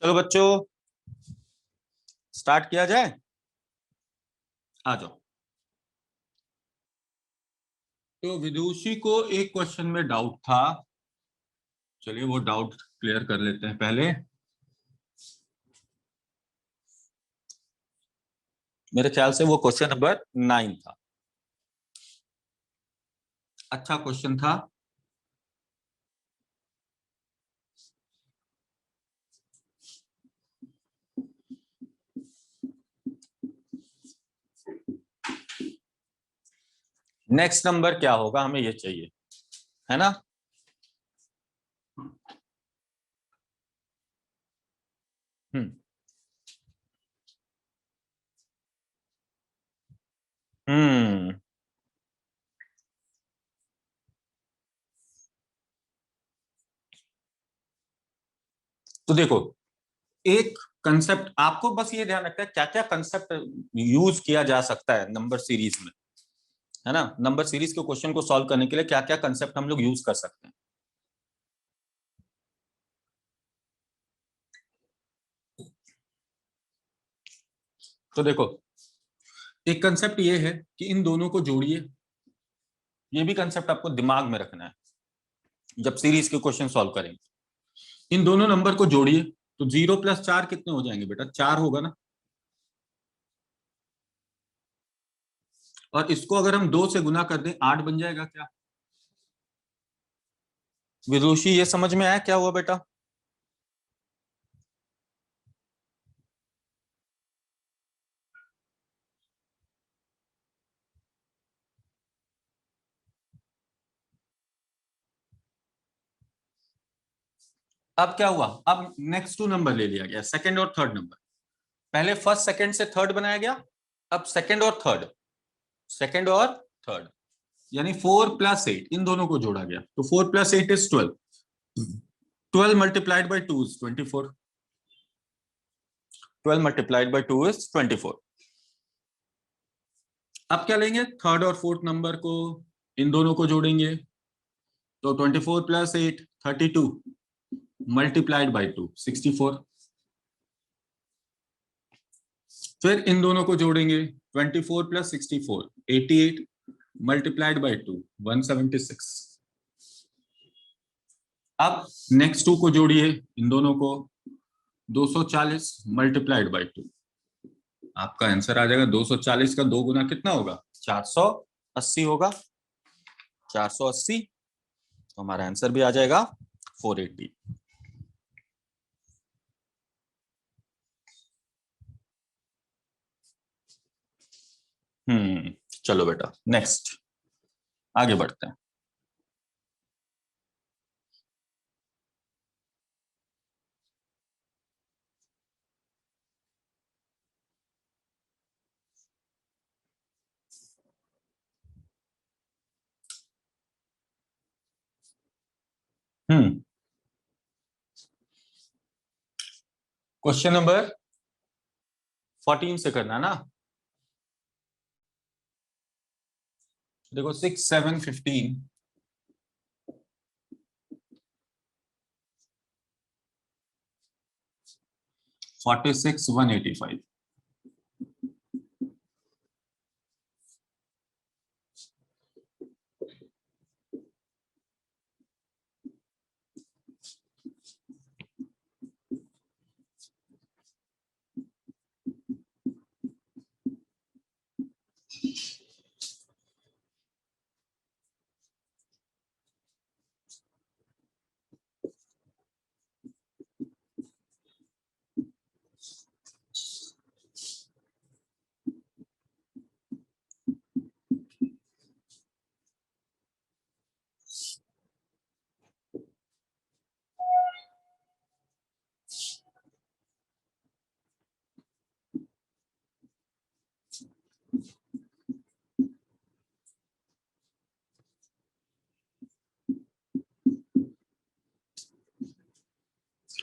चलो बच्चों स्टार्ट किया जाए। आ जाओ। तो विदुषी को एक क्वेश्चन में डाउट था, चलिए वो डाउट क्लियर कर लेते हैं पहले। मेरे ख्याल से वो क्वेश्चन नंबर 9 था। अच्छा क्वेश्चन था। नेक्स्ट नंबर क्या होगा हमें ये चाहिए, है ना। हम्म हम्म तो देखो, एक कंसेप्ट आपको बस ये ध्यान रखना है क्या क्या कंसेप्ट यूज किया जा सकता है नंबर सीरीज में, है ना। नंबर सीरीज के क्वेश्चन को सॉल्व करने के लिए क्या क्या कंसेप्ट हम लोग यूज कर सकते हैं। तो देखो, एक कंसेप्ट ये है कि इन दोनों को जोड़िए। ये भी कंसेप्ट आपको दिमाग में रखना है जब सीरीज के क्वेश्चन सॉल्व करेंगे। इन दोनों नंबर को जोड़िए तो 0 + 4 कितने हो जाएंगे बेटा, 4 होगा ना। और इसको अगर हम 2 से गुना कर दें 8 बन जाएगा क्या। विदुषी ये समझ में आया क्या हुआ बेटा। अब क्या हुआ, अब नेक्स्ट 2 नंबर ले लिया गया, सेकंड और थर्ड नंबर। पहले फर्स्ट सेकंड से थर्ड बनाया गया, अब सेकंड और थर्ड, सेकंड और थर्ड, यानी 4 + 8 इन दोनों को जोड़ा गया। तो 4 + 8 is 12, 12 multiplied by 2 is 24, 12 multiplied by 2 is 24। अब क्या लेंगे, थर्ड और फोर्थ नंबर को, इन दोनों को जोड़ेंगे तो 24 + 8 32 मल्टीप्लाइड बाई 2 64। फिर इन दोनों को जोड़ेंगे 24 + 64 88 मल्टीप्लाइड बाई 2 176। अब नेक्स्ट 2 को जोड़िए, इन दोनों को 240 मल्टीप्लाइड बाई 2। आपका आंसर आ जाएगा 240 का 2 गुना कितना होगा, 480 होगा, 480। तो हमारा आंसर भी आ जाएगा 480। चलो बेटा नेक्स्ट आगे बढ़ते हैं। क्वेश्चन नंबर 14 से करना ना। देखो 6 7 15 46 185।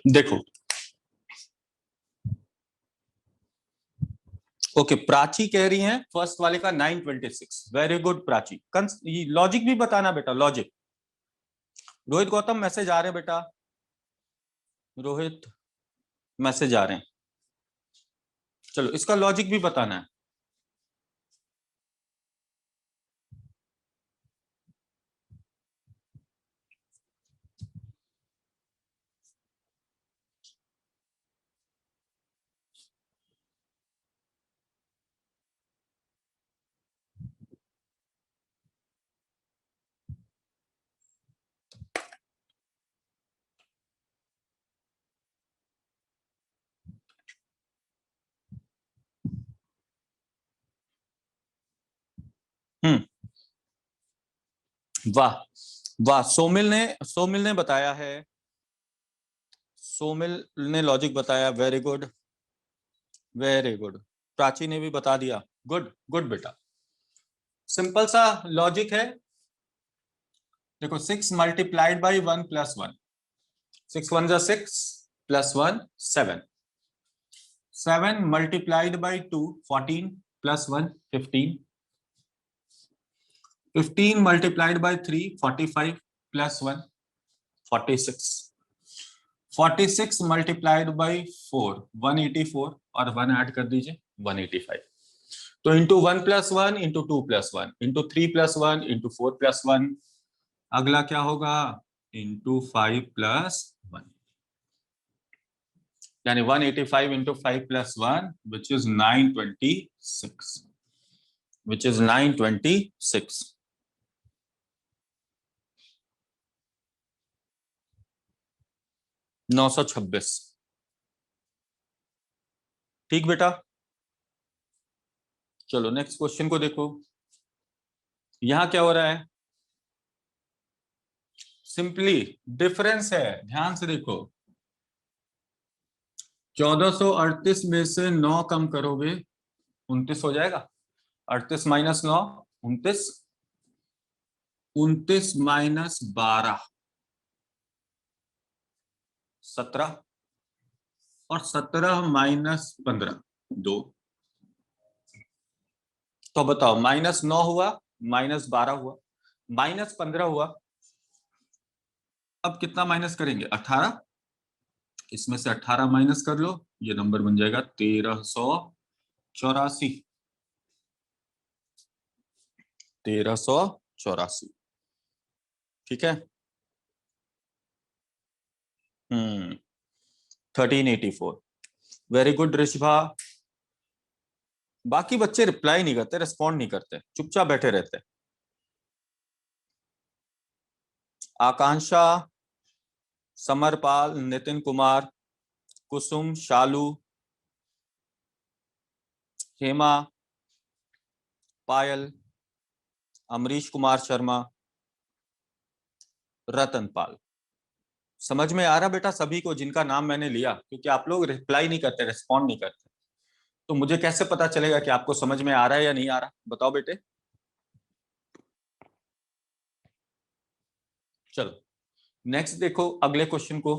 देखो ओके, प्राची कह रही हैं फर्स्ट वाले का 926। Very good Prachi. लॉजिक भी बताना बेटा, लॉजिक। रोहित गौतम मैसेज आ रहे हैं बेटा। रोहित मैसेज आ रहे हैं। चलो इसका लॉजिक भी बताना है। हम्म, वाह वाह, सोमिल ने बताया है, सोमिल ने लॉजिक बताया, very good very good. Prachi ने भी बता दिया, गुड गुड बेटा। सिंपल सा लॉजिक है। देखो 6 मल्टीप्लाइड बाई 1 प्लस 1, 6 1 जा 6 plus 1 7, 7 multiplied by 2 14 plus 1 15, 15 multiplied by 3 45 plus 1 46, 46 multiplied by 4 184 और 1 ऐड कर दीजिए 185। तो into 1 plus 1 into 2 plus 1 into 3 plus 1 into 4 plus 1, अगला क्या होगा इंटू 5 प्लस 1, यानी 185 into 5 plus 1 which is 926, which is 926। नौ सौ छब्बीस। ठीक बेटा, चलो नेक्स्ट क्वेश्चन को देखो। यहां क्या हो रहा है, सिंपली डिफरेंस है, ध्यान से देखो। 1438 में से 9 कम करोगे 29 हो जाएगा, 38 माइनस 9 29, 29 माइनस 12 17, और 17 माइनस 15 2। तो बताओ माइनस 9 हुआ, माइनस 12 हुआ, माइनस 15 हुआ। अब कितना माइनस करेंगे 18, इसमें से 18 माइनस कर लो, ये नंबर बन जाएगा 1384, 1384। ठीक है, 1384। Very good Rishabha. बाकी बच्चे रिप्लाई नहीं करते, रिस्पॉन्ड नहीं करते, चुपचाप बैठे रहते। आकांक्षा, समरपाल, नितिन कुमार, कुसुम, शालू, हेमा, पायल, अमरीश कुमार शर्मा, रतनपाल। समझ में आ रहा बेटा सभी को जिनका नाम मैंने लिया? क्योंकि आप लोग रिप्लाई नहीं करते, रिस्पॉन्ड नहीं करते, तो मुझे कैसे पता चलेगा कि आपको समझ में आ रहा है या नहीं आ रहा? बताओ बेटे। चलो नेक्स्ट देखो, अगले क्वेश्चन को,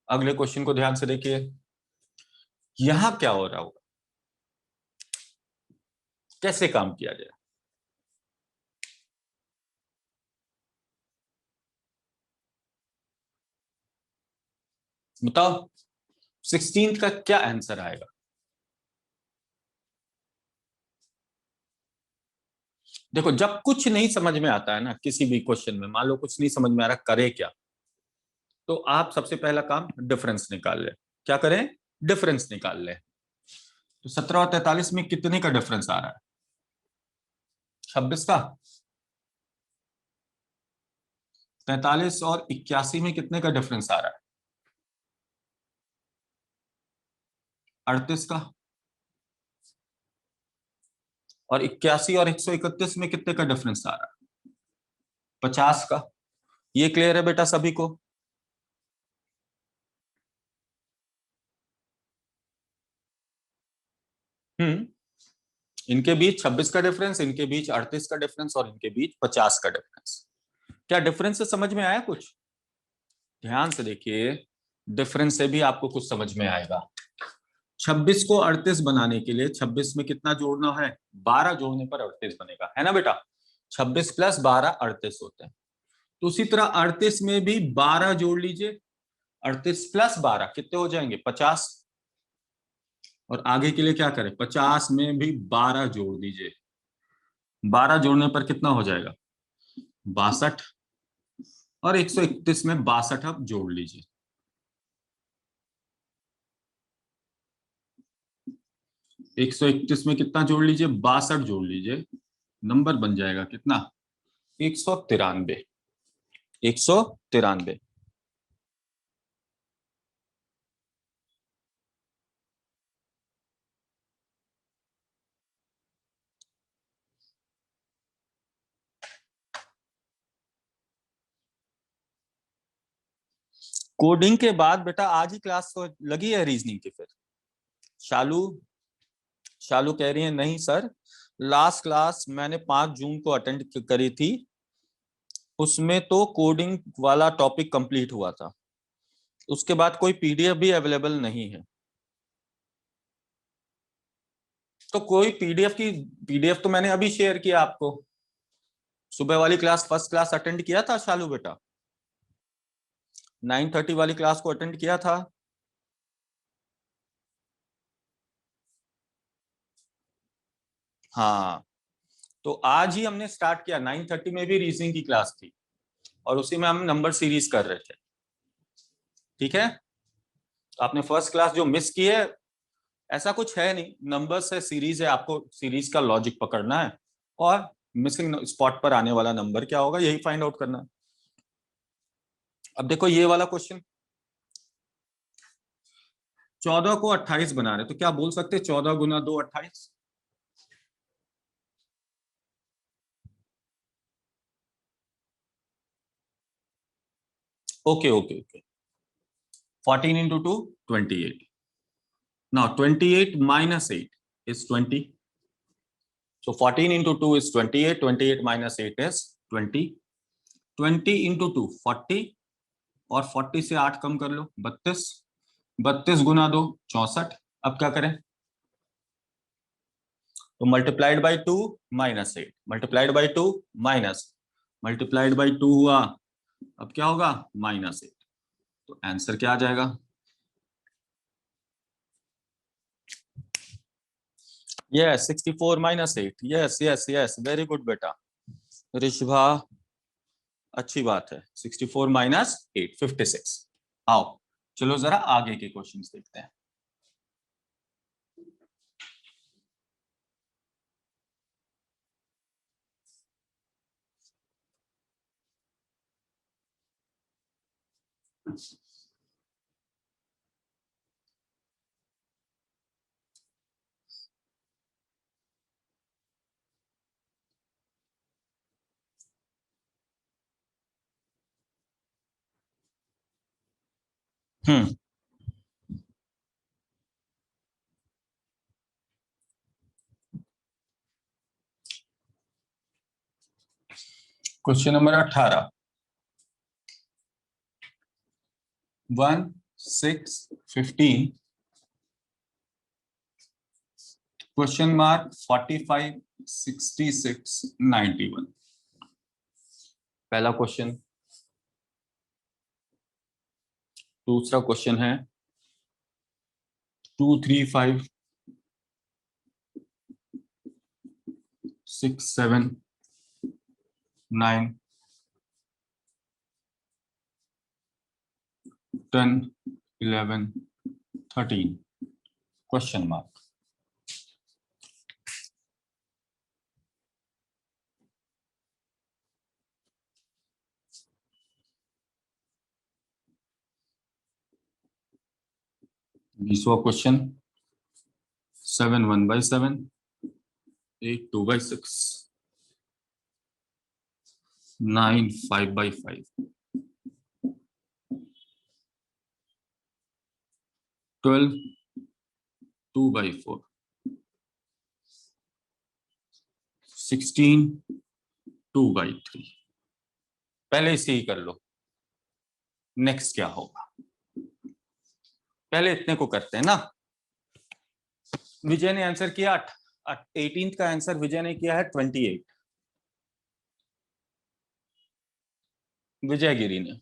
अगले क्वेश्चन को ध्यान से देखिए। यहां क्या हो रहा होगा, कैसे काम किया जाए? बताओ 16 का क्या आंसर आएगा? देखो जब कुछ नहीं समझ में आता है ना किसी भी क्वेश्चन में, मान लो कुछ नहीं समझ में आ रहा करे क्या, तो आप सबसे पहला काम डिफरेंस निकाल ले। क्या करें? डिफरेंस निकाल ले। तो 17 और 43 में कितने का डिफरेंस आ रहा है? 26 का। 43 और 81 में कितने का डिफरेंस आ रहा है? 38 का। और 81 और 131 में कितने का डिफरेंस आ रहा है? 50 का। ये क्लियर है बेटा सभी को? हम्म, इनके बीच 26 का डिफरेंस, इनके बीच 38 का डिफरेंस, और इनके बीच 50 का डिफरेंस। क्या डिफरेंस से समझ में आया कुछ? ध्यान से देखिए, डिफरेंस से भी आपको कुछ समझ में आएगा। 26 को 38 बनाने के लिए 26 में कितना जोड़ना है? 12 जोड़ने पर 38 बनेगा, है ना बेटा? 26 प्लस 12 38 होते हैं। तो उसी तरह 38 में भी 12 जोड़ लीजिए, 38 प्लस 12 कितने हो जाएंगे 50। और आगे के लिए क्या करें, 50 में भी 12 जोड़ दीजिए। 12 जोड़ने पर कितना हो जाएगा 62। और 131 में 62 अब जोड़ लीजिए। 131 में कितना जोड़ लीजिए 62 जोड़ लीजिए। नंबर बन जाएगा कितना 193। 193। कोडिंग के बाद बेटा आज ही क्लास तो लगी है रीजनिंग की। फिर शालू शालू कह रही है नहीं सर, लास्ट क्लास मैंने 5 जून को अटेंड करी थी, उसमें तो कोडिंग वाला टॉपिक कंप्लीट हुआ था, उसके बाद कोई पीडीएफ भी अवेलेबल नहीं है। तो कोई पीडीएफ तो मैंने अभी शेयर किया आपको। सुबह वाली क्लास फर्स्ट क्लास अटेंड किया था शालू बेटा, 9:30 वाली क्लास को अटेंड किया था। हाँ, तो आज ही हमने स्टार्ट किया। 9:30 में भी रीजनिंग की क्लास थी और उसी में हम नंबर सीरीज कर रहे थे। ठीक है, तो आपने फर्स्ट क्लास जो मिस की है, ऐसा कुछ है नहीं, नंबर से सीरीज है, आपको सीरीज का लॉजिक पकड़ना है और मिसिंग स्पॉट पर आने वाला नंबर क्या होगा यही फाइंड आउट करना है। अब देखो ये वाला क्वेश्चन, 14 को 28 बना रहे, तो क्या बोल सकते 14 गुना 2 28। Okay okay okay, 14 into 2 28। now 28 minus 8 is 20, so 14 into 2 is 28, 28 minus 8 is 20, 20 into 2 40, और 40 से 8 कम कर लो 32, 32 गुना 2 64। अब क्या करें, तो multiplied by 2 minus 8, multiplied by 2 minus, multiplied by 2 हुआ, अब क्या होगा -8। तो आंसर क्या आ जाएगा, yes 64 minus 8। Yes yes yes, very good बेटा ऋषभा, अच्छी बात है। 64 माइनस 8 56। आओ चलो जरा आगे के क्वेश्चंस देखते हैं। हम्म, क्वेश्चन नंबर 18, 1 6 15 क्वेश्चन मार्क 45 66 91। पहला क्वेश्चन। दूसरा क्वेश्चन है 2 3 5 6 7 9 10 11 13 क्वेश्चन मार्क। बीसवा question 7 1 by 7 8 2 by 6 9 5 by 5 12 2 by 4 16 2 by 3। पहले इसे ही कर लो, नेक्स्ट क्या होगा। पहले इतने को करते हैं ना। विजय ने आंसर किया 18 का आंसर विजय ने किया है 28, विजय गिरी ने।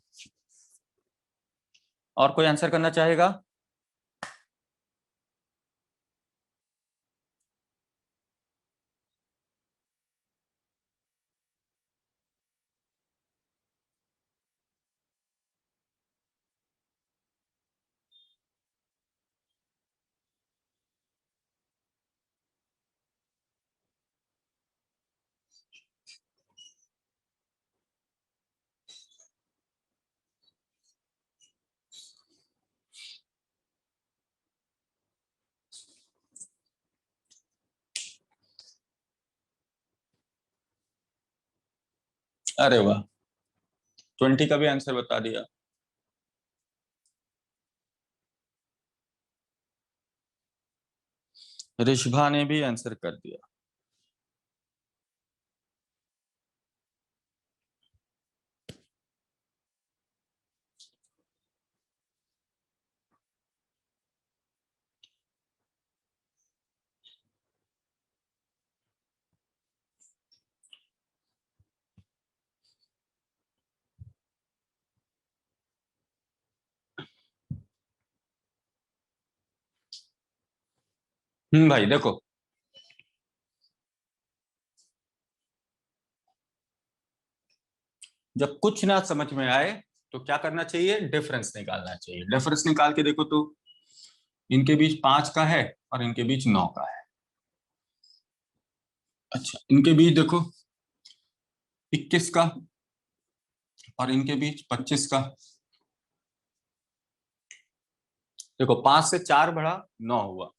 और कोई आंसर करना चाहेगा? अरे वाह, 20 का भी आंसर बता दिया। ऋषभा ने भी आंसर कर दिया। भाई देखो, जब कुछ ना समझ में आए तो क्या करना चाहिए? डिफरेंस निकालना चाहिए। डिफरेंस निकाल के देखो तो इनके बीच 5 का है और इनके बीच 9 का है। अच्छा, इनके बीच देखो 21 का और इनके बीच 25 का। देखो 5 से 4 बढ़ा 9 हुआ,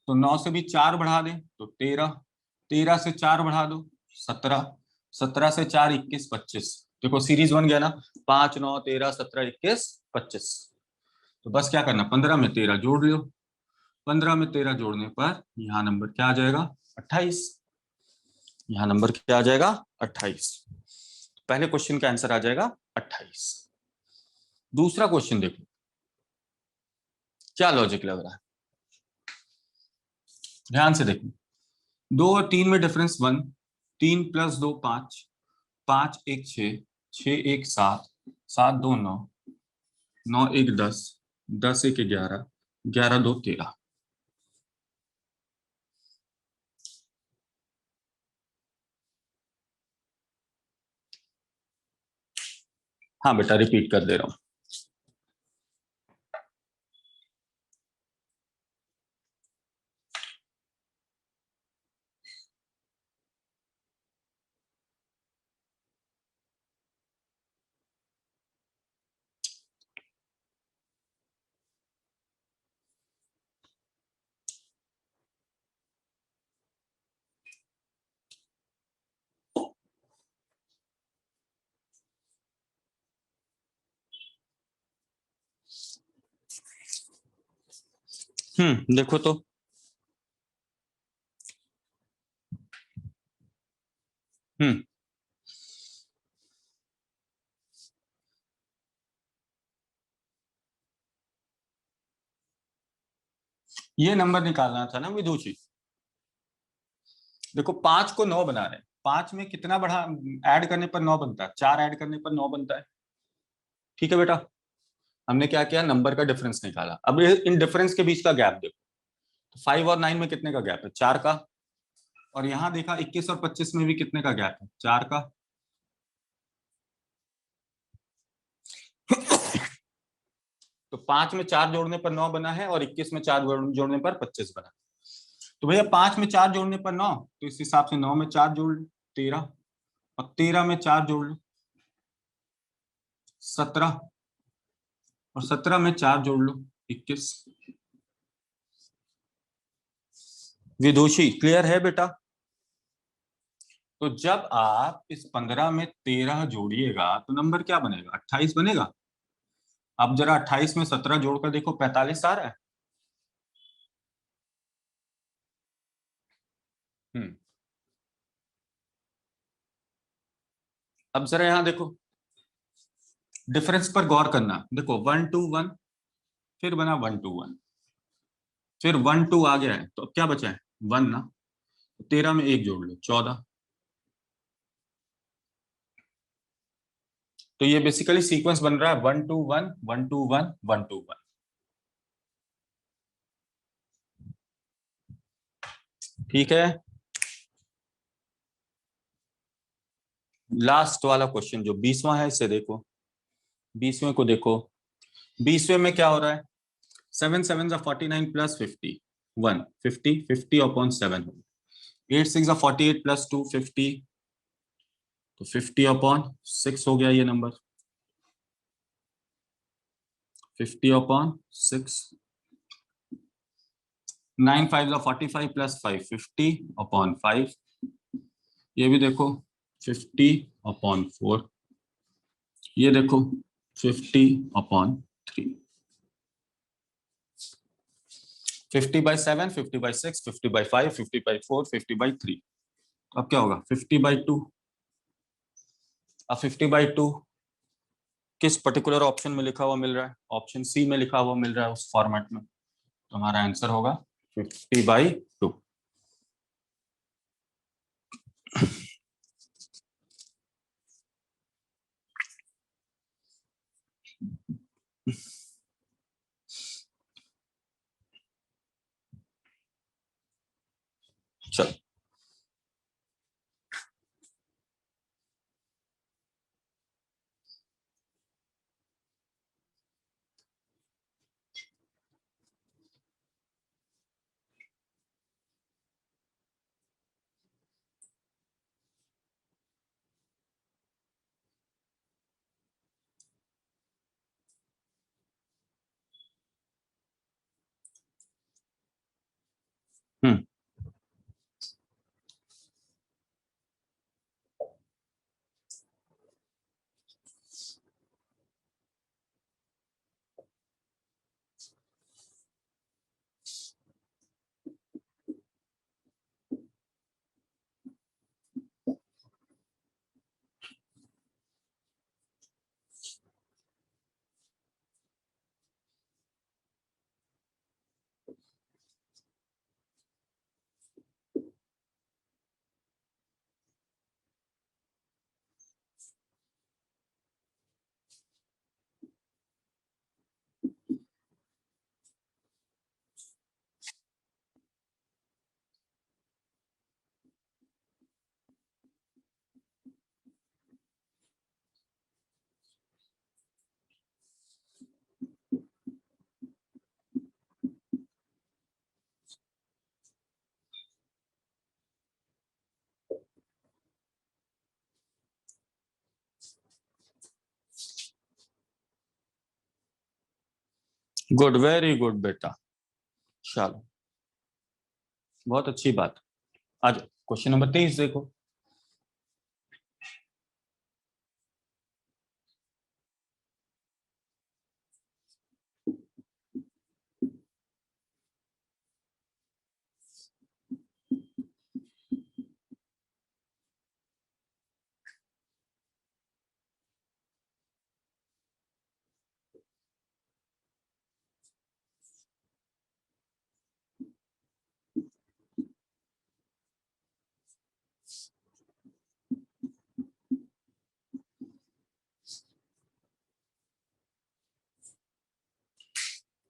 तो 9 से भी 4 बढ़ा दें तो 13, 13 से 4 बढ़ा दो 17, 17 से 4 21 25। देखो सीरीज बन गया ना, 5 9 13 17 21 25। तो बस क्या करना, 15 में 13 जोड़ लो। 15 में 13 जोड़ने पर यहाँ नंबर क्या आ जाएगा? 28। यहाँ नंबर क्या आ जाएगा? 28। पहले क्वेश्चन का आंसर आ जाएगा 28। दूसरा क्वेश्चन देखो, क्या लॉजिक लग रहा है, ध्यान से देखो। 2 और 3 में डिफरेंस 1, 3 + 2 5, 5 1 6, 6 1 7, 7 2 9, 9 1 10, 10 1 11, 11 2 13। हाँ बेटा, रिपीट कर दे रहा हूँ। देखो तो हम्म ये नंबर निकालना था ना विदुषी। देखो 5 को 9 बना रहे हैं, 5 में कितना बढ़ा ऐड करने पर 9 बनता है? 4 ऐड करने पर 9 बनता है। ठीक है बेटा, हमने क्या किया, नंबर का डिफरेंस निकाला। अब इन डिफरेंस के बीच का गैप देखो, तो 5 और 9 में कितने का गैप है? 4 का। और यहाँ देखा 21 और 25 में भी कितने का गैप है? 4 का। तो 5 में 4 जोड़ने पर 9 बना है और 21 में 4 जोड़ने पर 25 बना। तो भैया 5 में 4 जोड़ने पर 9, तो इस हिसाब से 9 में 4 जोड़ लो 13, और 13 में 4 जोड़ लो 17, और 17 में 4 जोड़ लो 21। विदुषी क्लियर है बेटा? तो जब आप इस 15 में 13 जोड़िएगा तो नंबर क्या बनेगा? 28 बनेगा। अब जरा 28 में 17 जोड़कर देखो, 45 आ रहा है। हम्म अब जरा यहां देखो, डिफरेंस पर गौर करना। देखो 1 2 1, फिर बना 1 2 1, फिर 1 2 आ गया है, तो अब क्या बचा है? 1 ना। 13 में 1 जोड़ लो 14, तो ये बेसिकली सीक्वेंस बन रहा है 1 2 1 1 2 1 1 2 1। ठीक है, लास्ट वाला क्वेश्चन जो 20वां है इसे देखो। 20वें को देखो। 20वें में क्या हो रहा है? 7 7 49 प्लस 50 1 50 50 अपॉन 7 हो। 8 6 48 प्लस 2 50, तो 50 अपॉन 6 हो गया ये नंबर, 50 अपॉन 6। 9 5 45 plus 5 50 upon 5। ये भी देखो 50 अपॉन 4। ये देखो 50 अपॉन 3। 50/7 50/6 50/5 50/4 50/3। अब क्या होगा 50/2। अब 50/2 किस पर्टिकुलर ऑप्शन में लिखा हुआ मिल रहा है? ऑप्शन सी में लिखा हुआ मिल रहा है उस फॉर्मेट में, तो हमारा आंसर होगा 50/2। चलो हम्म गुड, वेरी गुड बेटा। चलो बहुत अच्छी बात। आज क्वेश्चन नंबर 23 देखो।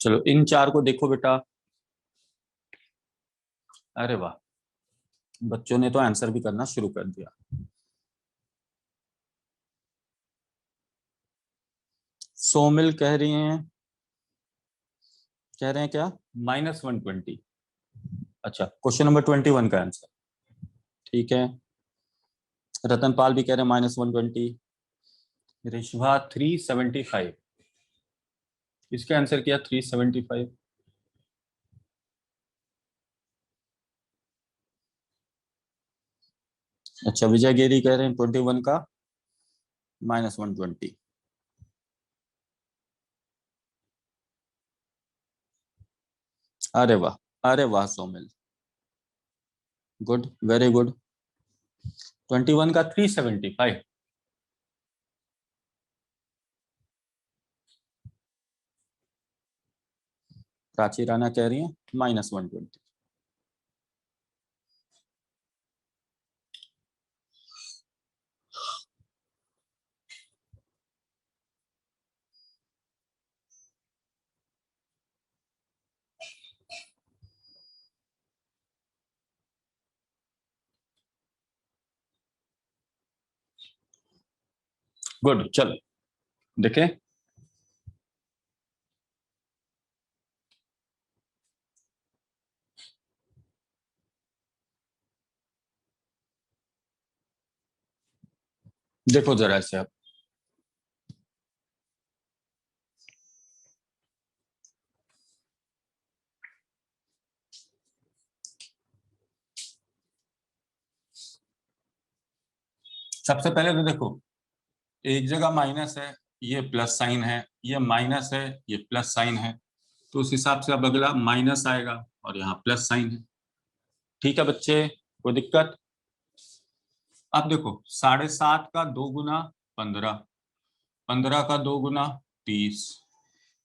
चलो इन चार को देखो बेटा। अरे वाह, बच्चों ने तो आंसर भी करना शुरू कर दिया। सोमिल कह रहे हैं क्या? -120। अच्छा, क्वेश्चन नंबर 21 का आंसर। ठीक है, रतनपाल भी कह रहे हैं -120। ऋषभा 375, इसका आंसर किया 375। अच्छा, विजय गिरी कह रहे हैं 21 का -120। अरे वाह, अरे वाह सोमिल, गुड, वेरी गुड। 21 का 375। प्राची राणा कह रही है -120। गुड, चलो देखें। देखो जरा ऐसे आप, सबसे पहले तो देखो, एक जगह माइनस है, ये प्लस साइन है, ये माइनस है, ये प्लस साइन है, तो उस हिसाब से अब अगला माइनस आएगा और यहाँ प्लस साइन है। ठीक है बच्चे, कोई दिक्कत? अब देखो, 7.5 का 2 गुना 15, 15 का 2 गुना 30,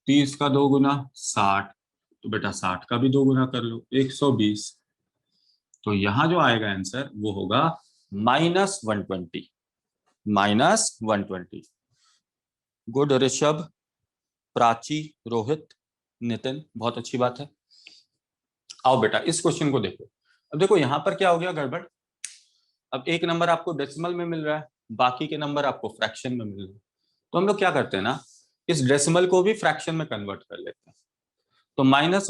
30 का 2 गुना 60, तो बेटा 60 का भी 2 गुना कर लो, 120। तो यहां जो आएगा आंसर वो होगा -120, -120। गुड ऋषभ, प्राची, रोहित, नितिन, बहुत अच्छी बात है। आओ बेटा इस क्वेश्चन को देखो। अब देखो यहां पर क्या हो गया गड़बड़। अब एक नंबर आपको डेसिमल में मिल रहा है, बाकी के नंबर आपको फ्रैक्शन में मिल रहे हैं। तो हम लोग क्या करते हैं ना, इस डेसिमल को भी फ्रैक्शन में कन्वर्ट कर लेते हैं। तो माइनस,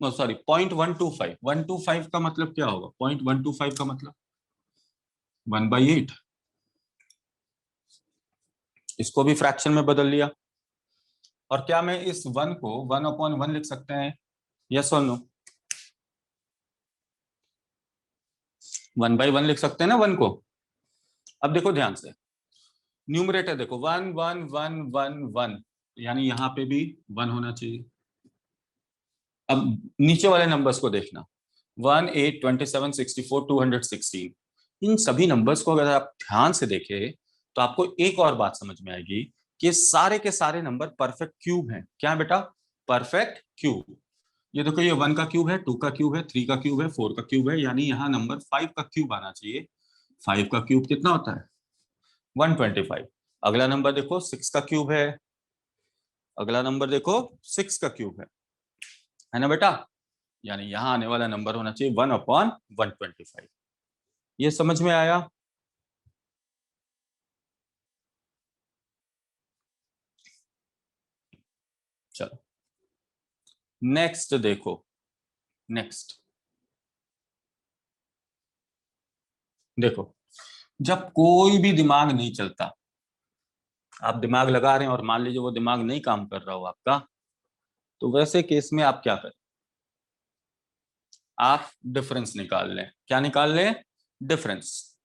सॉरी, 0.125, 125 का मतलब क्या होगा? 0.125 का मतलब 1/8। इसको भी फ्रैक्शन में बदल लिया। और क्या मैं इस 1 को 1/1 लिख सकते हैं? यस और नो? 1/1 लिख सकते हैं ना 1 को। अब देखो ध्यान से, न्यूमरेटर देखो, 1 1 1 1 1, यानी यहाँ पे भी 1 होना चाहिए। अब नीचे वाले नंबर्स को देखना, 1 8 27 64 216। इन सभी नंबर्स को अगर आप ध्यान से देखें तो आपको एक और बात समझ में आएगी कि सारे के सारे नंबर परफेक्ट क्यूब हैं। क्या बेटा? Perfect cube. ये देखो, ये 1 का क्यूब है, 2 का क्यूब है, 3 का क्यूब है, 4 का क्यूब है, यानी यहाँ नंबर 5 का क्यूब आना चाहिए। 5 का क्यूब कितना होता है? 125। अगला नंबर देखो 6 का क्यूब है, अगला नंबर देखो 6 का क्यूब है ना बेटा? यानी यहाँ आने वाला नंबर होना चाहिए 1/125। ये समझ में आया? चलो नेक्स्ट देखो, नेक्स्ट देखो, जब कोई भी दिमाग नहीं चलता, आप दिमाग लगा रहे हैं और मान लीजिए वो दिमाग नहीं काम कर रहा हो आपका, तो वैसे केस में आप क्या करें? आप डिफरेंस निकाल लें। क्या निकाल लें? डिफरेंस।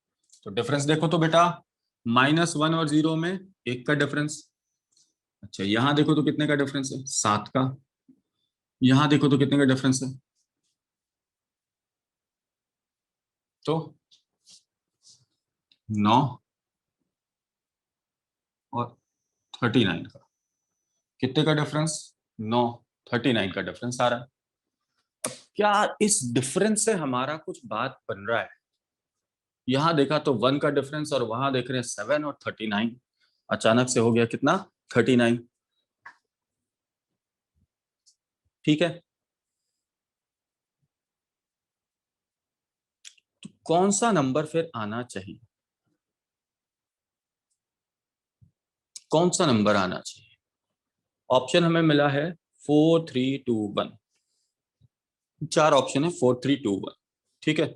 तो डिफरेंस देखो तो बेटा, -1 और 0 में 1 का डिफरेंस। अच्छा यहां देखो तो कितने का डिफरेंस है? 7 का। यहां देखो तो कितने का डिफरेंस है? तो 9 और 39 का। कितने का डिफरेंस? 9, 39 का डिफरेंस आ रहा है। अब क्या इस डिफरेंस से हमारा कुछ बात बन रहा है? यहां देखा तो 1 का डिफरेंस और वहां देख रहे हैं 7 और 39। अचानक से हो गया कितना? 39। ठीक है, तो कौन सा नंबर फिर आना चाहिए? कौन सा नंबर आना चाहिए? ऑप्शन हमें मिला है 4 3 2 1। 4 ऑप्शन है, 4 3 2 1। ठीक है,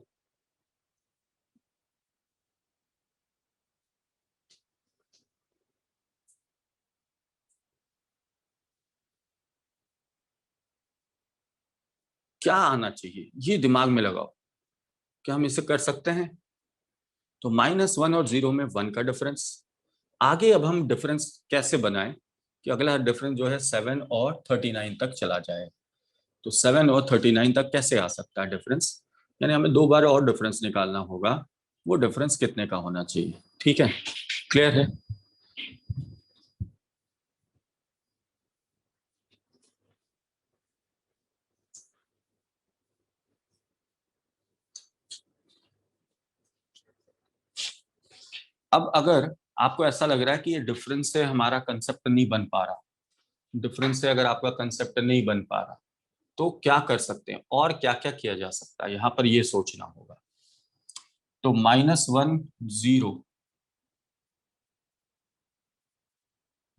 क्या आना चाहिए ये दिमाग में लगाओ। क्या हम इसे कर सकते हैं? तो -1 और 0 में 1 का डिफरेंस। आगे अब हम डिफरेंस कैसे बनाएं कि अगला डिफरेंस जो है 7 और 39 तक चला जाए। तो 7 और 39 तक कैसे आ सकता है डिफरेंस? यानी हमें 2 बार और डिफरेंस निकालना होगा। वो डिफरेंस कितने का होना चाहिए? ठीक है, क्लियर है? अब अगर आपको ऐसा लग रहा है कि ये डिफरेंस से हमारा कंसेप्ट नहीं बन पा रहा, डिफरेंस से अगर आपका कंसेप्ट नहीं बन पा रहा, तो क्या कर सकते हैं और क्या क्या किया जा सकता है, यहाँ पर ये सोचना होगा। तो -1 0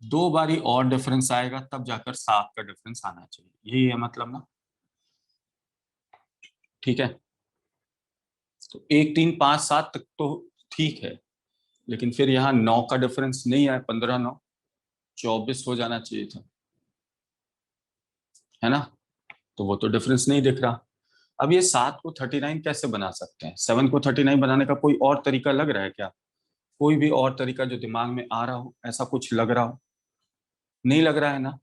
2 बारी और डिफरेंस आएगा तब जाकर 7 का डिफरेंस आना चाहिए, यही है मतलब ना। ठीक है, तो 1 3 5 7 तक तो ठीक है, लेकिन फिर यहाँ 9 का डिफरेंस नहीं आया, 15 9 24 हो जाना चाहिए था, है ना। तो वो तो डिफरेंस नहीं दिख रहा। अब ये 7 को 39 कैसे बना सकते हैं? 7 को 39 बनाने का कोई और तरीका लग रहा है क्या? कोई भी और तरीका जो दिमाग में आ रहा हो, ऐसा कुछ लग रहा हो? नहीं लग रहा है ना।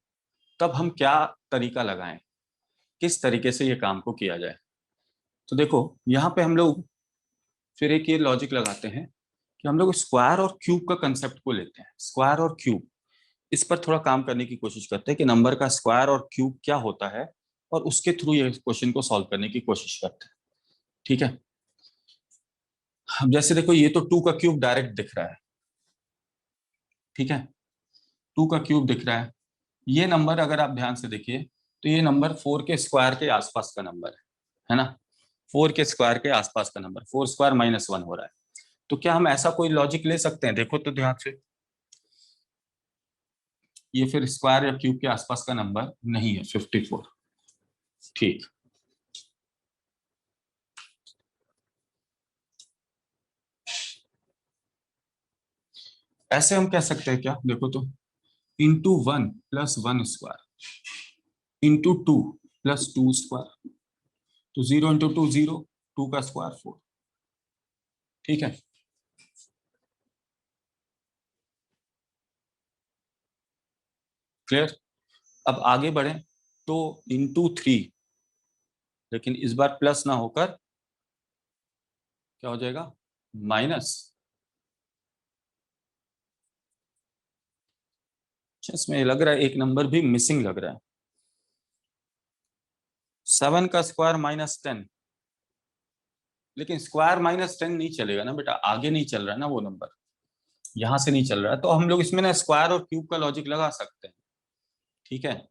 तब हम क्या तरीका लगाएं, किस तरीके से ये काम को किया जाए? तो देखो यहाँ पे हम लोग फिर एक ये लॉजिक लगाते हैं कि हम लोग स्क्वायर और क्यूब का कंसेप्ट को लेते हैं। स्क्वायर और क्यूब, इस पर थोड़ा काम करने की कोशिश करते हैं कि नंबर का स्क्वायर और क्यूब क्या होता है, और उसके थ्रू ये क्वेश्चन को सॉल्व करने की कोशिश करते हैं। ठीक है, अब जैसे देखो ये तो 2 का क्यूब डायरेक्ट दिख रहा है। ठीक है, 2 का क्यूब दिख रहा है। ये नंबर अगर आप ध्यान से देखिए तो ये नंबर 4 के स्क्वायर के आसपास का नंबर है ना। 4 के स्क्वायर के आसपास का नंबर, 4 स्क्वायर -1 हो रहा है। तो क्या हम ऐसा कोई लॉजिक ले सकते हैं? देखो तो ध्यान से, ये फिर स्क्वायर या क्यूब के आसपास का नंबर नहीं है 54। ठीक, ऐसे हम कह सकते हैं क्या? देखो तो, इंटू 1 + 1 स्क्वायर इंटू 2 + 2 स्क्वायर, तो 0 इंटू 2 0, 2 का स्क्वायर 4। ठीक है, क्लियर। अब आगे बढ़े तो इंटू 3, लेकिन इस बार प्लस ना होकर क्या हो जाएगा? माइनस। इसमें लग रहा है एक नंबर भी मिसिंग लग रहा है। 7 का स्क्वायर -10, लेकिन स्क्वायर -10 नहीं चलेगा ना बेटा, आगे नहीं चल रहा है ना वो नंबर, यहां से नहीं चल रहा है। तो हम लोग इसमें ना स्क्वायर और क्यूब का लॉजिक लगा सकते हैं। ठीक है,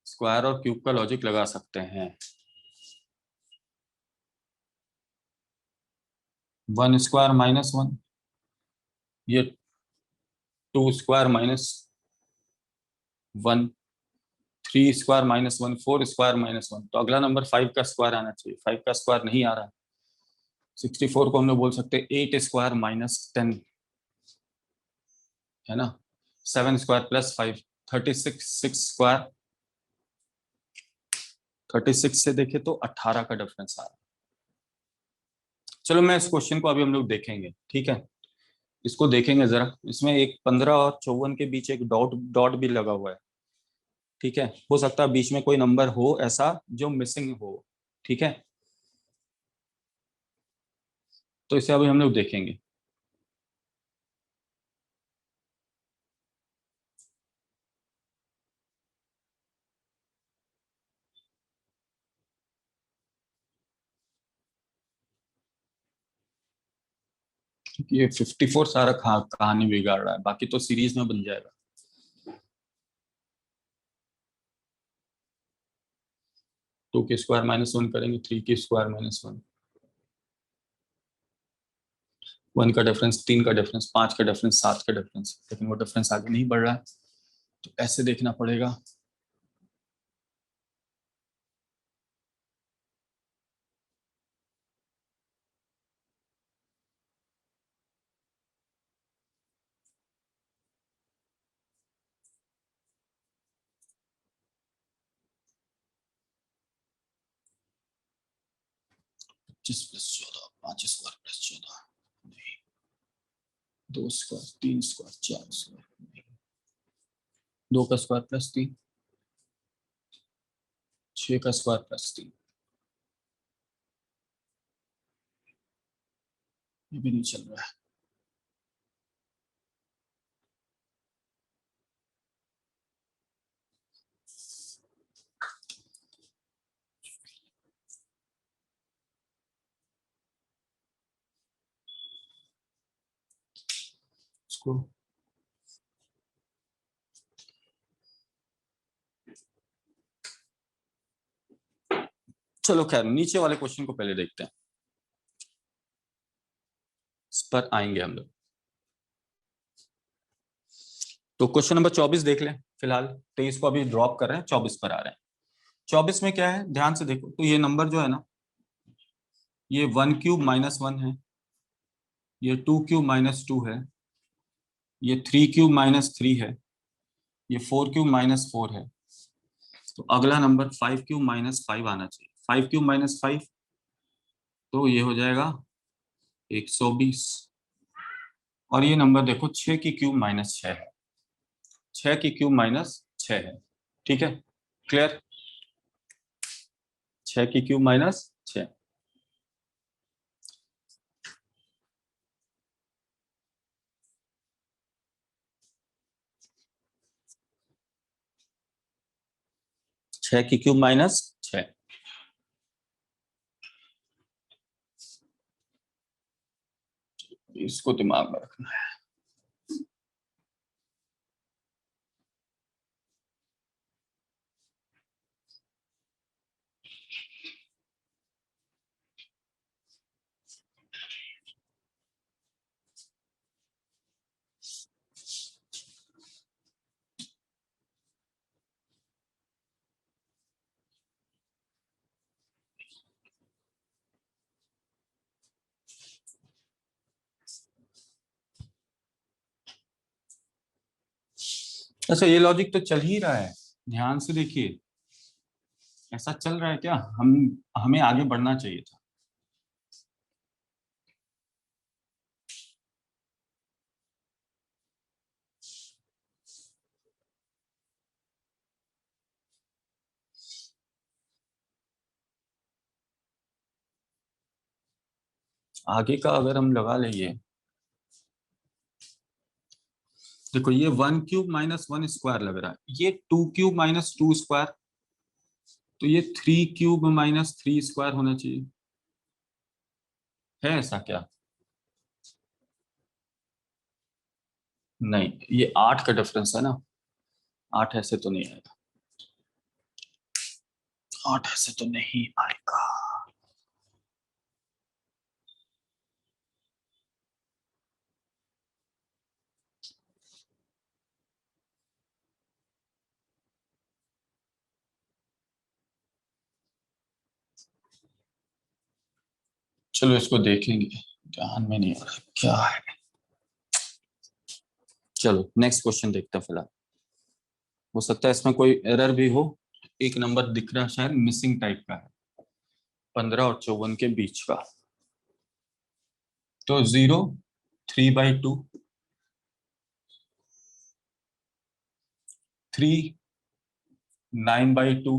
स्क्वायर और क्यूब का लॉजिक लगा सकते हैं। 1 स्क्वायर -1, ये 2 स्क्वायर -1, 3 स्क्वायर -1, 4 स्क्वायर -1, तो अगला नंबर 5 का स्क्वायर आना चाहिए। 5 का स्क्वायर नहीं आ रहा। 64 को हम लोग बोल सकते हैं 8 स्क्वायर -10, है ना। 7 स्क्वायर +5, 36, 6 स्क्वायर, 36 से देखे तो 18 का डिफरेंस आ रहा है। चलो मैं इस क्वेश्चन को अभी हम लोग देखेंगे। ठीक है, इसको देखेंगे जरा। इसमें एक 15 और 54 के बीच एक डॉट डॉट भी लगा हुआ है। ठीक है, हो सकता है बीच में कोई नंबर हो ऐसा जो मिसिंग हो। ठीक है, तो इसे अभी हम लोग देखेंगे। ये 54 सारा कहानी बिगाड़ रहा है, बाकी तो सीरीज में बन जाएगा। 2 के स्क्वायर -1 करेंगे, 3 के स्क्वायर -1, 1 का डिफरेंस, 3 का डिफरेंस, 5 का डिफरेंस, 7 का डिफरेंस, लेकिन वो डिफरेंस आगे नहीं बढ़ रहा है। तो ऐसे देखना पड़ेगा। पच्चीस +14, 5 स्क्वायर +14 नहीं, 2 स्क्वायर, 3 स्क्वायर, 4 स्क्वायर नहीं, 2 का स्क्वायर +3, 6 का स्क्वायर +3, ये भी नहीं चल रहा है। इसको चलो खैर, नीचे वाले क्वेश्चन को पहले देखते हैं, इस पर आएंगे हम लोग। तो क्वेश्चन नंबर 24 देख लें। फिलहाल 23 को अभी ड्रॉप कर रहे हैं, 24 पर आ रहे हैं। 24 में क्या है, ध्यान से देखो। तो ये नंबर जो है ना, ये 1³ - 1 है, ये 2³ - 2 है, ये 3³ - 3 है, ये 4³ - 4 है। तो अगला नंबर 5³ - 5 आना चाहिए। 5³ - 5, तो ये हो जाएगा 120। और ये नंबर देखो 6³ - 6 है, 6³ - 6 है। ठीक है, क्लियर। 6³ - 6। 6 की क्यूब - 6। इसको दिमाग में रखना है। अच्छा, ये लॉजिक तो चल ही रहा है, ध्यान से देखिए। ऐसा चल रहा है क्या? हमें आगे बढ़ना चाहिए था। आगे का अगर हम लगा लेंगे, देखो ये 1³ - 1 स्क्वायर लग रहा है, ये 2³ - 2 स्क्वायर, तो ये 3³ - 3 स्क्वायर होना चाहिए। है ऐसा क्या? नहीं, ये 8 का डिफरेंस है ना, 8 ऐसे तो नहीं आएगा, 8 ऐसे तो नहीं आएगा। चलो इसको देखेंगे, ध्यान में नहीं आ रहा क्या है। चलो नेक्स्ट क्वेश्चन देखते हैं फिलहाल। हो सकता है इसमें कोई एरर भी हो। एक नंबर दिख रहा है शायद मिसिंग टाइप का है, 15 और 54 के बीच का। तो 0, 3/2, 3, 9/2,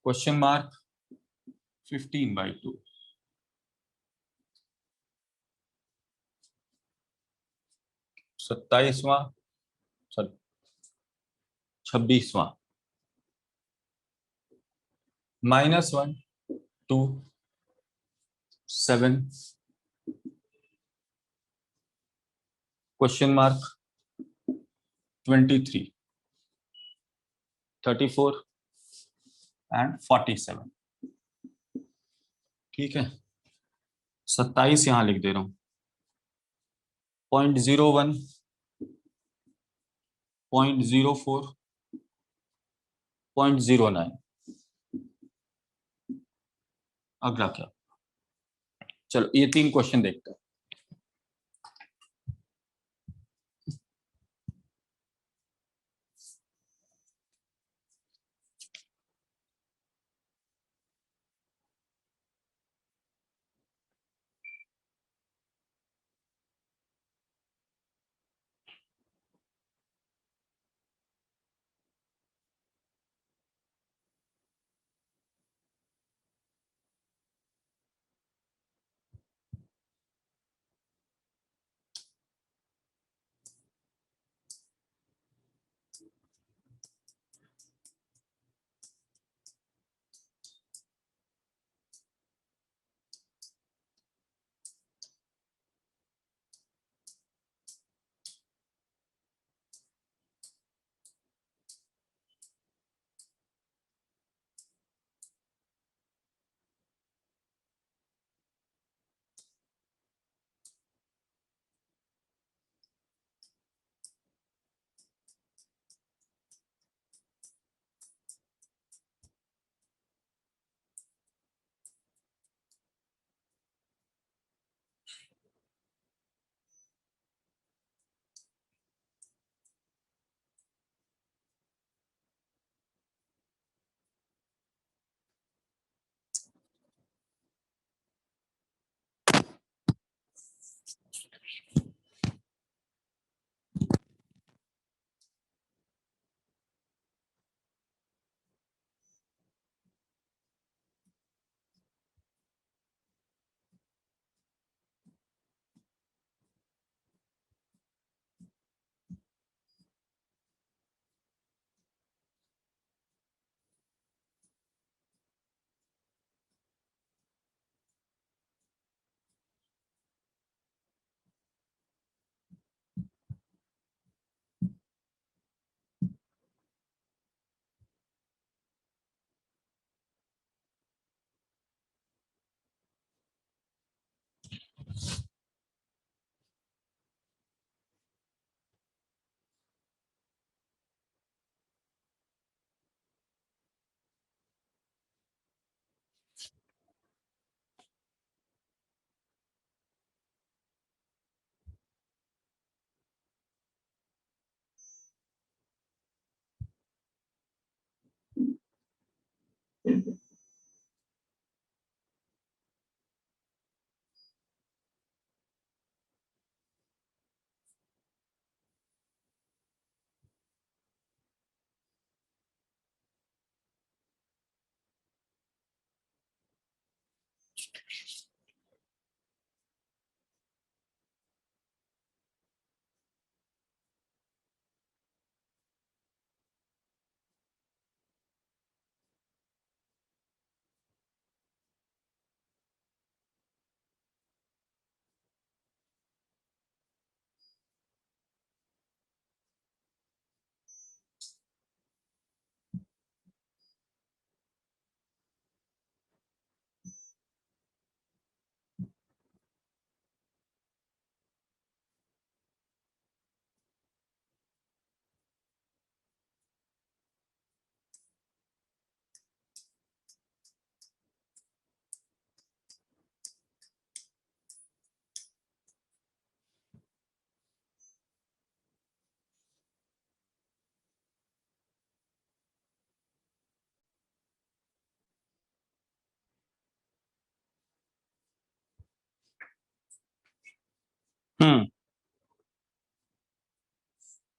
क्वेश्चन मार्क, 15/2। 27वां, सॉरी 26वां, -1, 2, 7, क्वेश्चन मार्क, 23, 34 एंड 47। ठीक है, 27 यहां लिख दे रहा हूं। 0.01, 0.04, 0.09। अगला क्या? चलो ये 3 क्वेश्चन देखते हैं।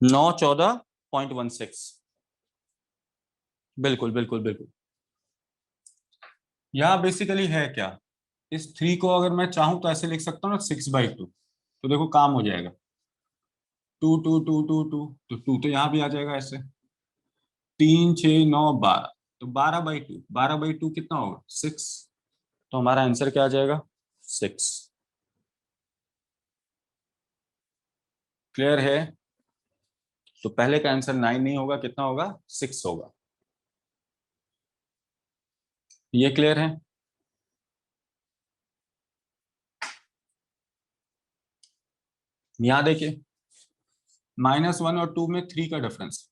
914.16। बिल्कुल बिल्कुल बिल्कुल। यहाँ बेसिकली है क्या, इस 3 को अगर मैं चाहूं तो ऐसे लिख सकता हूँ ना, 6/2। तो देखो काम हो जाएगा, 2 2 2 2 2, तो 2 तो यहाँ भी आ जाएगा ऐसे, 3 6 9 12, तो 12/2, 12/2 कितना होगा, 6। तो हमारा आंसर क्या आ जाएगा, 6। क्लियर है। तो पहले का आंसर 9 नहीं होगा, कितना होगा, 6 होगा। ये क्लियर है। यहां देखिए, -1 और 2 में 3 का डिफरेंस,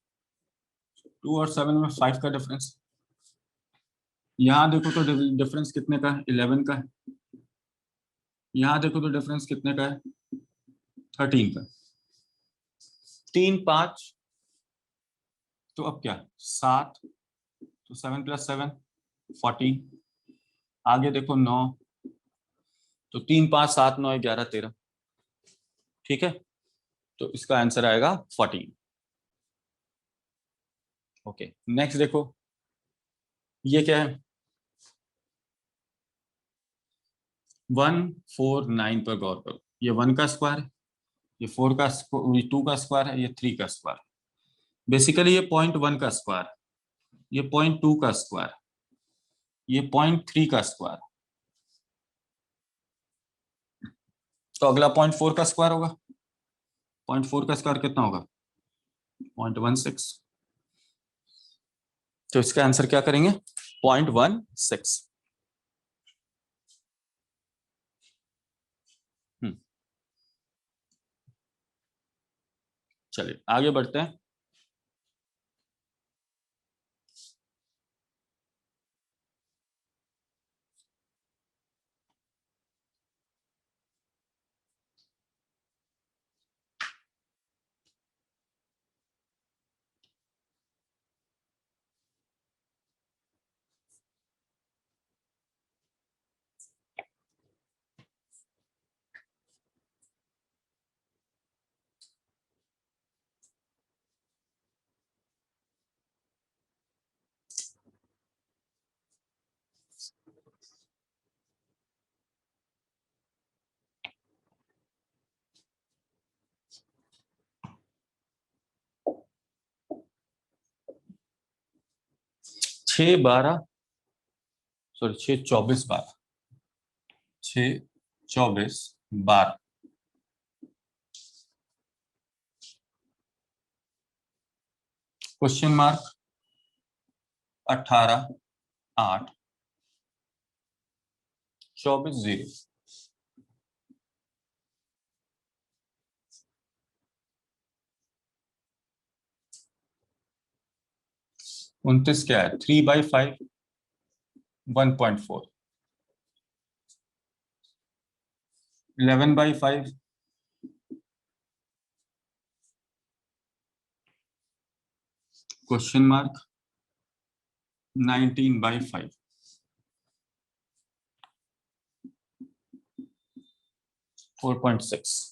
2 और 7 में 5 का डिफरेंस। यहाँ देखो तो डिफरेंस कितने का है, 11 का है। यहाँ देखो तो डिफरेंस कितने का है, 13 का। 3 5, तो अब क्या, 7, तो 7 + 7 14। आगे देखो 9, तो 3 5 7 9 11 13। ठीक है, तो इसका आंसर आएगा 14। ओके, नेक्स्ट देखो, ये क्या है, 1 4 9 पर गौर करो। ये 1 का स्क्वायर है, ये 4 का, ये 2 का स्क्वायर है, ये 3 का स्क्वायर है। बेसिकली ये पॉइंट 1 का स्क्वायर है, ये पॉइंट 2 का स्क्वायर है, ये पॉइंट 3 का स्क्वायर है। तो अगला पॉइंट 4 का स्क्वायर होगा। पॉइंट 4 का स्क्वायर कितना होगा, .16। तो इसका आंसर क्या करेंगे, .16। चलिए आगे बढ़ते हैं। छः बारह, सॉरी 6 24 12, 6 24 12। Question mark, 18 8, 24 0। 29 क्या है, 3/5, 1.4। 11/5, क्वेश्चन मार्क, 19/5, 4.6।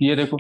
ये देखो,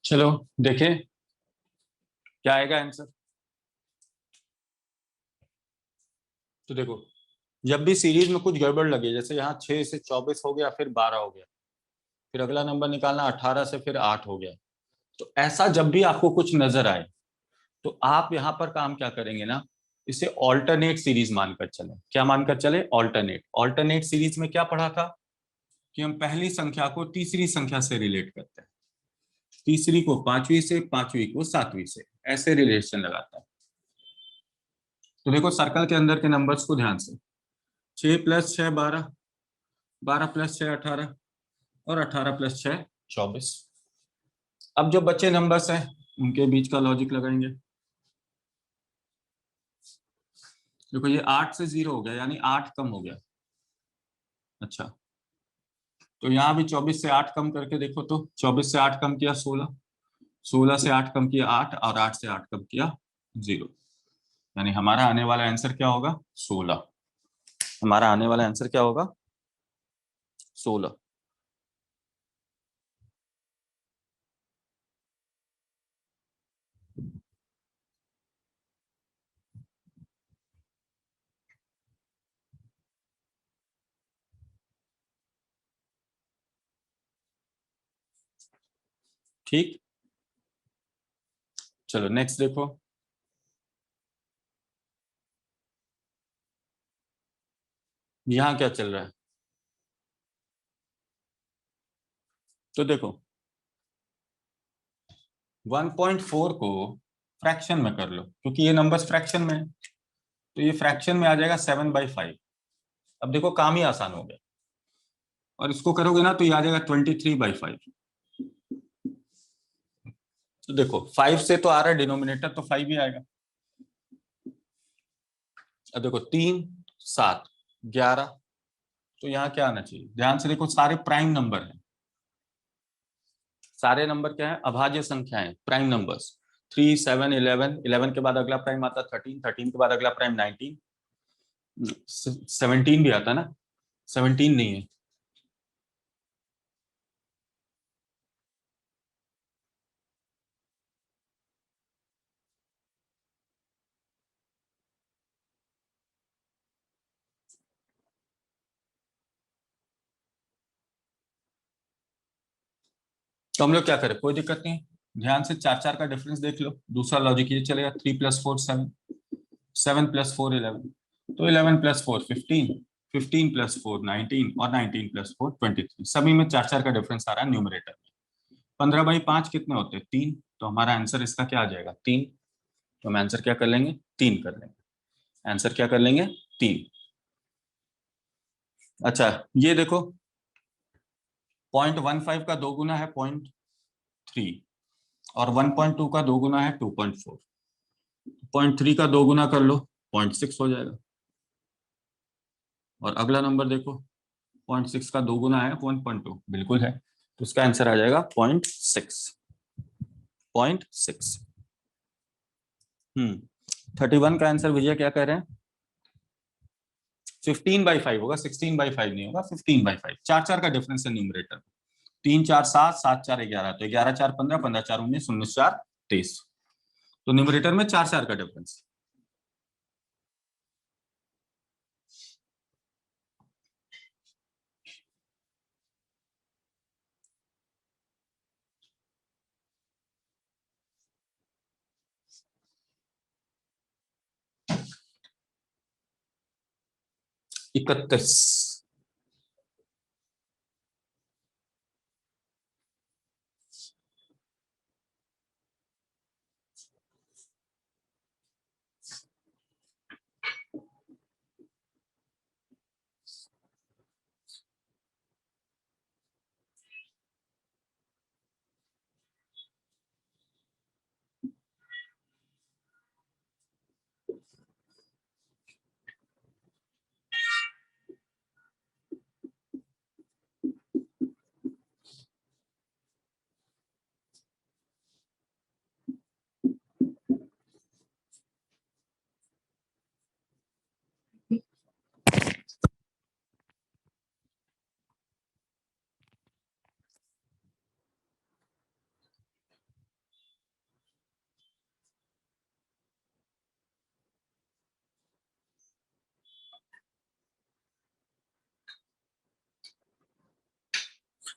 चलो देखें क्या आएगा आंसर। तो देखो, जब भी सीरीज में कुछ गड़बड़ लगे, जैसे यहाँ 6 से 24 हो गया, फिर 12 हो गया, फिर अगला नंबर निकालना 18 से फिर 8 हो गया, तो ऐसा जब भी आपको कुछ नजर आए तो आप यहाँ पर काम क्या करेंगे ना, इसे ऑल्टरनेट सीरीज मानकर चले। क्या मानकर चले? ऑल्टरनेट। ऑल्टरनेट सीरीज में क्या पढ़ा था कि हम पहली संख्या को तीसरी संख्या से रिलेट करते हैं, तीसरी को पांचवी से, पांचवी को सातवीं से, ऐसे रिलेशन लगाता है। तो देखो सर्कल के अंदर के नंबर्स को ध्यान से, 6 + 6 12, 12 + 6 18, और 18 + 6 24। अब जो बच्चे नंबर्स हैं उनके बीच का लॉजिक लगाएंगे। देखो ये 8 से 0 हो गया, यानी 8 कम हो गया। अच्छा, तो यहाँ भी 24 से 8 कम करके देखो, तो 24 से 8 कम किया 16, 16 से 8 कम किया 8, और 8 से 8 कम किया 0। यानी हमारा आने वाला आंसर क्या होगा? 16। हमारा आने वाला आंसर क्या होगा? 16। ठीक, चलो नेक्स्ट देखो। यहाँ क्या चल रहा है? तो देखो 1.4 को फ्रैक्शन में कर लो, क्योंकि ये नंबर्स फ्रैक्शन में है, तो ये फ्रैक्शन में आ जाएगा 7/5। अब देखो काम ही आसान हो गया, और इसको करोगे ना तो ये आ जाएगा 23/5। तो देखो 5 से तो आ रहा है डिनोमिनेटर, तो 5 ही आएगा। अब देखो 3 7 11, तो यहाँ क्या आना चाहिए? ध्यान से देखो, सारे प्राइम नंबर हैं। सारे नंबर क्या है? अभाज्य संख्याएं, प्राइम नंबर्स। 3 7 11, 11 के बाद अगला प्राइम आता है 13, 13 के बाद अगला प्राइम 19, 17 भी आता है ना? 17 नहीं है। तो हम लोग क्या करें, कोई दिक्कत नहीं है, ध्यान से चार चार का डिफरेंस देख लो। दूसरा लॉजिक ये चलेगा, 3 + 4 7, 7 + 4 11, तो 11 + 4 15, 15 + 4 19, और 19 + 4 23। सभी में चार चार का डिफरेंस आ रहा है न्यूमरेटर में। 15/5 कितने होते हैं? 3। तो हमारा आंसर इसका क्या आ जाएगा? 3। तो हम आंसर क्या कर लेंगे? 3 कर लेंगे। आंसर क्या कर लेंगे? 3। अच्छा, ये देखो 0.15 का दो गुना है 0.3, और 1.2 का दो गुना है 2.4। 0.3 का दो गुना कर लो, 0.6 हो जाएगा। और अगला नंबर देखो, 0.6 का दो गुना है 1.2, बिल्कुल है, तो उसका आंसर आ जाएगा 0.6। 0.6। 31 का आंसर भैया क्या कह रहे हैं? 15/5 होगा, 16/5 नहीं होगा, 15/5। चार चार का डिफरेंस है न्यूमरेटर। 3 4 7, 7 4 11, तो 11 4 15, 15 4 19, 19 4 23। तो न्यूमरेटर में चार चार का डिफरेंस। 31।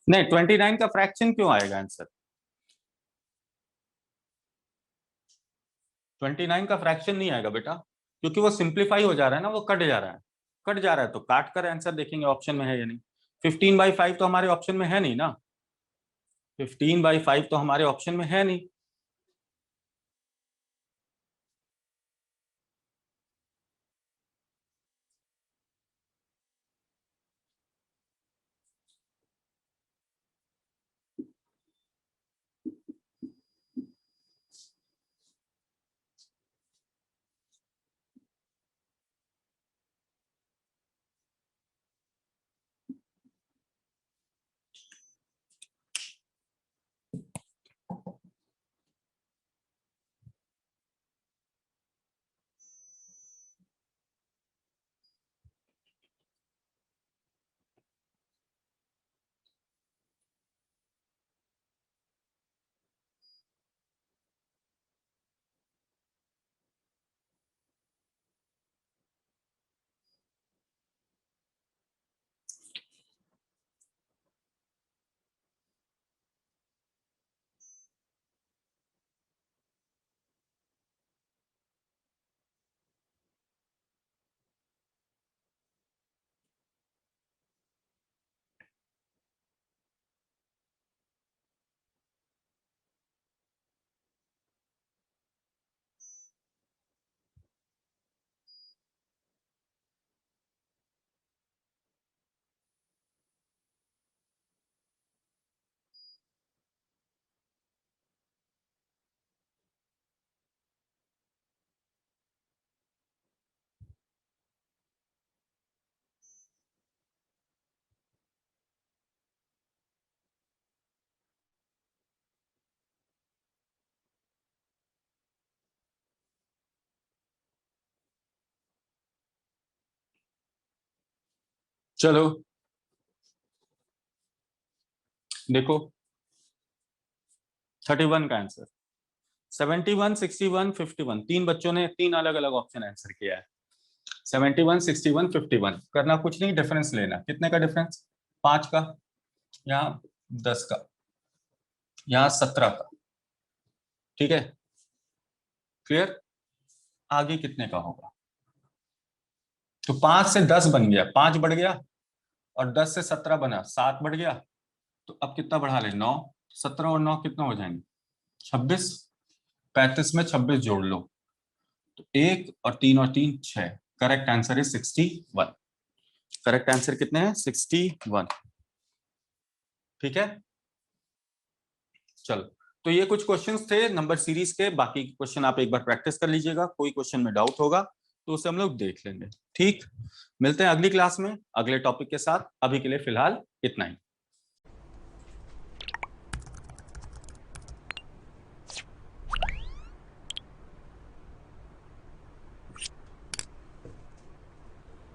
नहीं 29 का फ्रैक्शन क्यों आएगा आंसर? 29 का फ्रैक्शन नहीं आएगा बेटा, क्योंकि वो सिंप्लीफाई हो जा रहा है ना, वो कट जा रहा है। कट जा रहा है तो काट कर आंसर देखेंगे ऑप्शन में है या नहीं। 15/5 तो हमारे ऑप्शन में है नहीं ना, 15/5 तो हमारे ऑप्शन में है नहीं। चलो देखो 31 का आंसर 71, 61, 51, तीन बच्चों ने तीन अलग अलग ऑप्शन आंसर किया है। 71, 61, 51 करना कुछ नहीं, डिफरेंस लेना। कितने का डिफरेंस? 5 का, यहाँ 10 का, यहाँ 17 का। ठीक है, क्लियर? आगे कितने का होगा? तो 5 से 10 बन गया, 5 बढ़ गया, और 10 से 17 बना, 7 बढ़ गया। तो अब कितना बढ़ा ले? 9। 17 और 9 कितना हो जाएंगे? 26। 35 में 26 जोड़ लो, तो 1 और 3 और 3 6। करेक्ट आंसर है 61। करेक्ट आंसर कितने हैं? 61। ठीक है, चलो। तो ये कुछ क्वेश्चंस थे नंबर सीरीज के, बाकी क्वेश्चन आप एक बार प्रैक्टिस कर लीजिएगा, कोई क्वेश्चन में डाउट होगा तो उसे हम लोग देख लेंगे। ठीक, मिलते हैं अगली क्लास में अगले टॉपिक के साथ। अभी के लिए फिलहाल इतना ही।